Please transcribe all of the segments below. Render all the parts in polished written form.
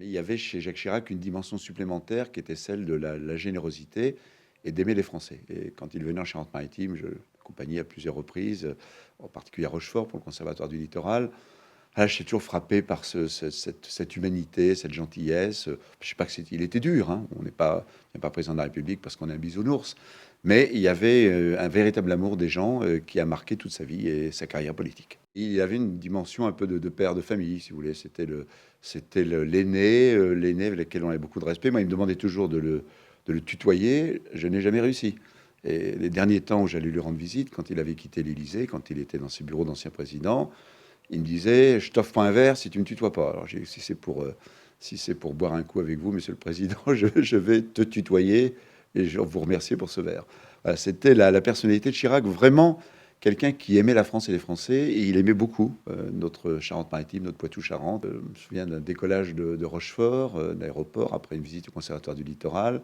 Mais il y avait chez Jacques Chirac une dimension supplémentaire qui était celle de la générosité et d'aimer les Français. Et quand il venait en Charente-Maritime, je l'accompagnais à plusieurs reprises, en particulier à Rochefort pour le Conservatoire du Littoral. Ah, je suis toujours frappé par cette humanité, cette gentillesse. Je sais pas que il était dur, hein. On n'est pas président de la République parce qu'on est un bisounours, mais il y avait un véritable amour des gens qui a marqué toute sa vie et sa carrière politique. Il y avait une dimension un peu de père de famille, si vous voulez. L'aîné, l'aîné avec lequel on avait beaucoup de respect. Moi, il me demandait toujours de le tutoyer. Je n'ai jamais réussi. Et les derniers temps où j'allais lui rendre visite, quand il avait quitté l'Élysée, quand il était dans ses bureaux d'ancien président, il me disait, je t'offre un verre si tu ne me tutoies pas. Alors, j'ai dit, si c'est pour boire un coup avec vous, monsieur le président, je vais te tutoyer et je vous remercier pour ce verre. Voilà, c'était la personnalité de Chirac, vraiment quelqu'un qui aimait la France et les Français, et il aimait beaucoup notre Charente-Maritime, notre Poitou-Charentes. Je me souviens d'un décollage de Rochefort, d'aéroport, après une visite au Conservatoire du Littoral.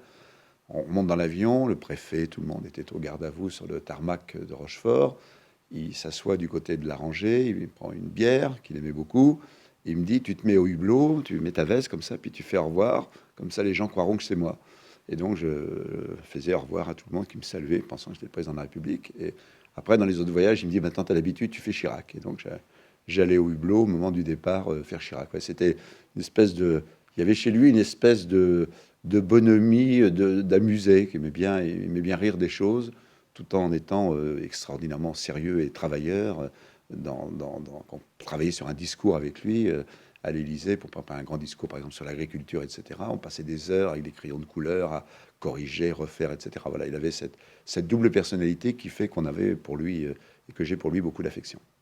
On monte dans l'avion, le préfet, tout le monde était au garde à vous sur le tarmac de Rochefort. Il s'assoit du côté de la rangée, il prend une bière qu'il aimait beaucoup. Il me dit, tu te mets au hublot, tu mets ta veste comme ça, puis tu fais au revoir. Comme ça, les gens croiront que c'est moi. Et donc, je faisais au revoir à tout le monde qui me saluait, pensant que j'étais le président de la République. Et après, dans les autres voyages, il me dit, maintenant, tu as l'habitude, tu fais Chirac. Et donc, j'allais au hublot au moment du départ faire Chirac. Ouais, c'était une espèce de... Il y avait chez lui une espèce de bonhomie, d'amusé, qui aimait bien rire des choses tout en étant extraordinairement sérieux et travailleur. Quand on travaillait sur un discours avec lui à l'Élysée, pour préparer un grand discours, par exemple, sur l'agriculture, etc., on passait des heures avec des crayons de couleur à corriger, refaire, etc. Voilà, il avait cette double personnalité qui fait qu'on avait pour lui, et que j'ai pour lui, beaucoup d'affection.